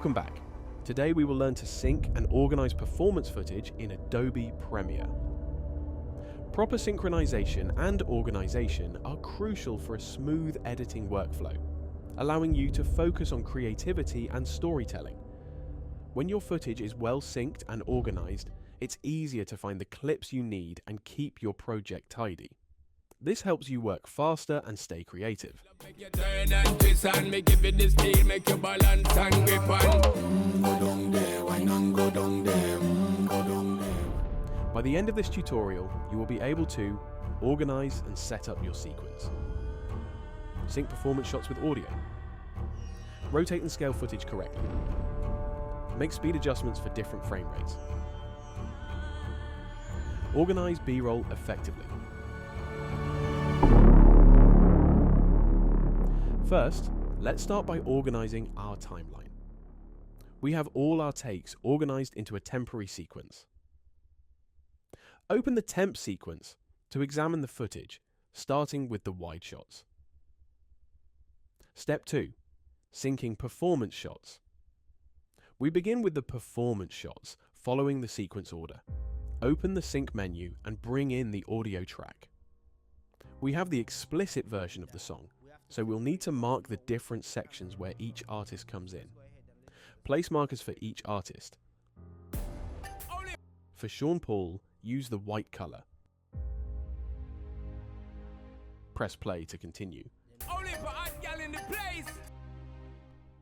Welcome back. Today we will learn to sync and organize performance footage in Adobe Premiere. Proper synchronization and organization are crucial for a smooth editing workflow, allowing you to focus on creativity and storytelling. When your footage is well synced and organized, it's easier to find the clips you need and keep your project tidy. This helps you work faster and stay creative. By the end of this tutorial, you will be able to organize and set up your sequence, sync performance shots with audio, rotate and scale footage correctly, make speed adjustments for different frame rates, organize B-roll effectively. First, let's start by organizing our timeline. We have all our takes organized into a temporary sequence. Open the temp sequence to examine the footage, starting with the wide shots. Step 2. Syncing performance shots. We begin with the performance shots, following the sequence order. Open the sync menu and bring in the audio track. We have the explicit version of the song, so we'll need to mark the different sections where each artist comes in. Place markers for each artist. For Sean Paul, use the white color. Press play to continue.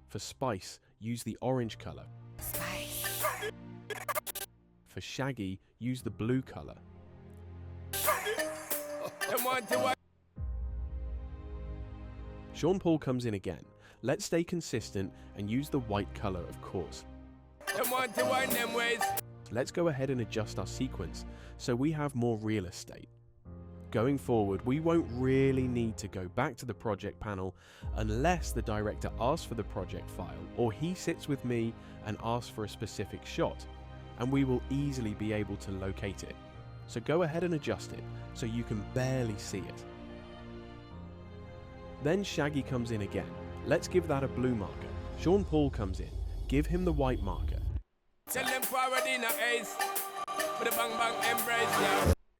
For Spice, use the orange color. For Shaggy, use the blue color. Sean Paul comes in again. Let's stay consistent and use the white color, of course. Let's go ahead and adjust our sequence so we have more real estate. Going forward, we won't really need to go back to the project panel unless the director asks for the project file or he sits with me and asks for a specific shot, and we will easily be able to locate it. So go ahead and adjust it so you can barely see it. Then Shaggy comes in again. Let's give that a blue marker. Sean Paul comes in. Give him the white marker.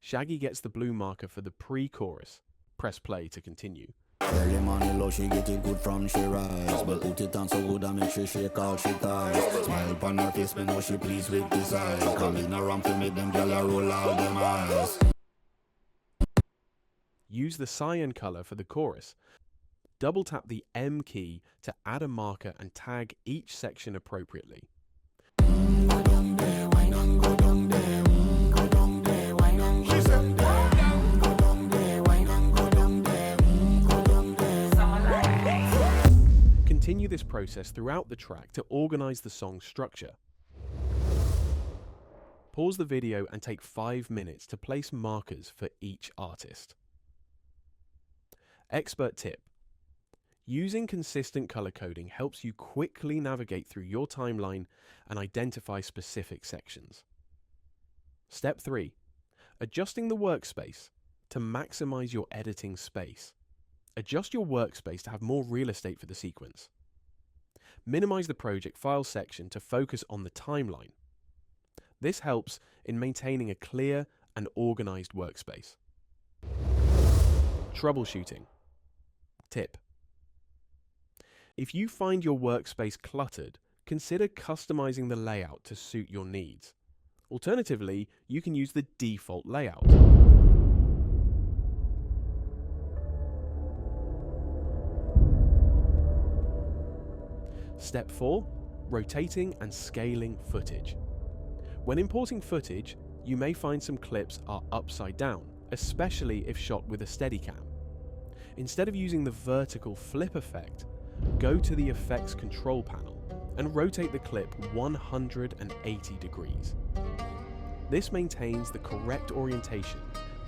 Shaggy gets the blue marker for the pre-chorus. Press play to continue. Early morning low, she get it good from she rise, but put it on so good I make she shake out she ties. Smile upon her face, me know she pleased with this eyes. Coming around to make them gyal roll out them eyes. Use the cyan color for the chorus. Double tap the M key to add a marker and tag each section appropriately. Continue this process throughout the track to organize the song's structure. Pause the video and take 5 minutes to place markers for each artist. Expert tip. Using consistent color coding helps you quickly navigate through your timeline and identify specific sections. Step 3. Adjusting the workspace to maximize your editing space. Adjust your workspace to have more real estate for the sequence. Minimize the project file section to focus on the timeline. This helps in maintaining a clear and organized workspace. Troubleshooting. Tip. If you find your workspace cluttered, consider customizing the layout to suit your needs. Alternatively, you can use the default layout. Step 4. Rotating and scaling footage. When importing footage, you may find some clips are upside down, especially if shot with a Steadicam. Instead of using the vertical flip effect, go to the Effects Control panel and rotate the clip 180 degrees. This maintains the correct orientation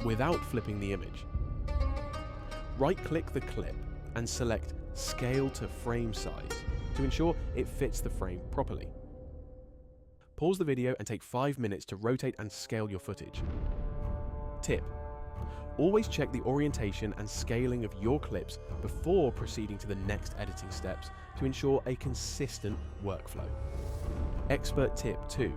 without flipping the image. Right-click the clip and select Scale to Frame Size to ensure it fits the frame properly. Pause the video and take 5 minutes to rotate and scale your footage. Tip: Always check the orientation and scaling of your clips before proceeding to the next editing steps to ensure a consistent workflow. Expert tip 2.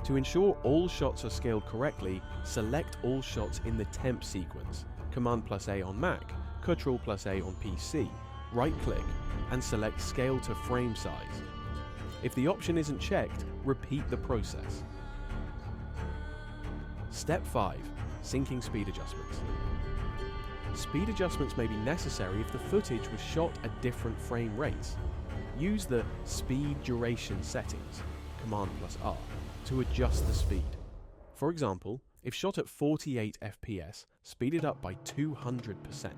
To ensure all shots are scaled correctly, select all shots in the temp sequence. Command+A on Mac, Ctrl+A on PC, right-click, and select Scale to Frame Size. If the option isn't checked, repeat the process. Step 5. Syncing speed adjustments. Speed adjustments may be necessary if the footage was shot at different frame rates. Use the Speed Duration settings, Command+R, to adjust the speed. For example, if shot at 48 FPS, speed it up by 200%.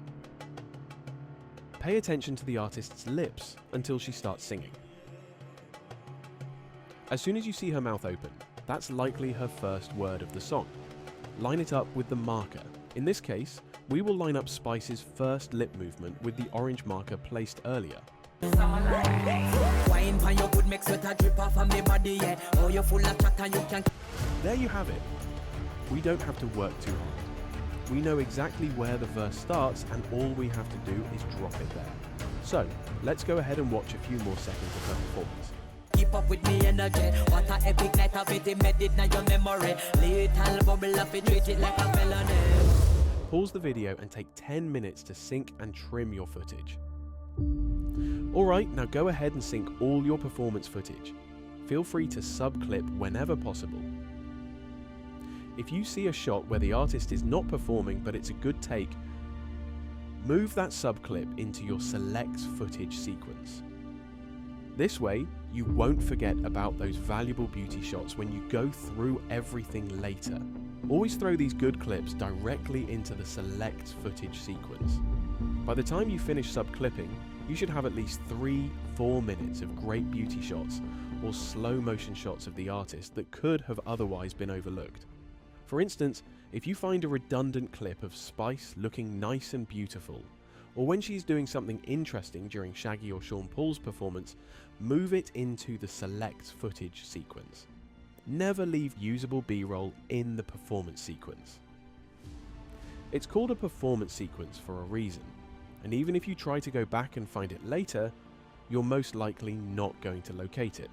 Pay attention to the artist's lips until she starts singing. As soon as you see her mouth open, that's likely her first word of the song. Line it up with the marker. In this case, we will line up Spice's first lip movement with the orange marker placed earlier. There you have it. We don't have to work too hard. We know exactly where the verse starts, and all we have to do is drop it there. So, let's go ahead and watch a few more seconds of her performance. Keep up with me energy. What a epic night of it, embedded in your memory. Little bubble of it, treat it like a felony. Pause the video and take 10 minutes to sync and trim your footage. Alright, now go ahead and sync all your performance footage. Feel free to sub-clip whenever possible. If you see a shot where the artist is not performing but it's a good take, move that sub-clip into your select footage sequence. This way, you won't forget about those valuable beauty shots when you go through everything later. Always throw these good clips directly into the select footage sequence. By the time you finish sub-clipping, you should have at least 3-4 minutes of great beauty shots or slow motion shots of the artist that could have otherwise been overlooked. For instance, if you find a redundant clip of Spice looking nice and beautiful, or when she's doing something interesting during Shaggy or Sean Paul's performance, move it into the select footage sequence. Never leave usable B-roll in the performance sequence. It's called a performance sequence for a reason, and even if you try to go back and find it later, you're most likely not going to locate it.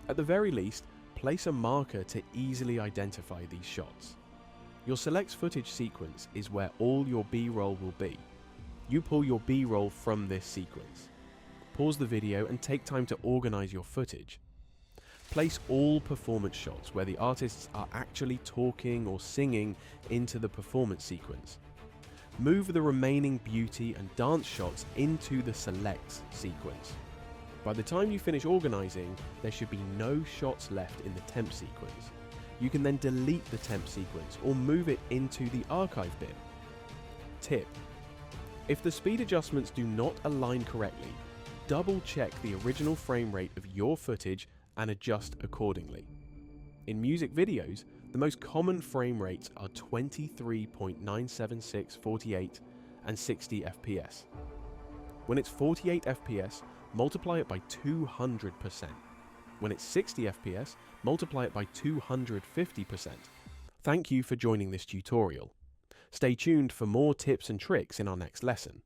At the very least, place a marker to easily identify these shots. Your select footage sequence is where all your B-roll will be. You pull your B-roll from this sequence. Pause the video and take time to organize your footage. Place all performance shots where the artists are actually talking or singing into the performance sequence. Move the remaining beauty and dance shots into the select sequence. By the time you finish organizing, there should be no shots left in the temp sequence. You can then delete the temp sequence or move it into the archive bin. Tip: if the speed adjustments do not align correctly, double check the original frame rate of your footage and adjust accordingly. In music videos, the most common frame rates are 23.976, 48, and 60 FPS. When it's 48 FPS, multiply it by 200%. When it's 60 FPS, multiply it by 250%. Thank you for joining this tutorial. Stay tuned for more tips and tricks in our next lesson.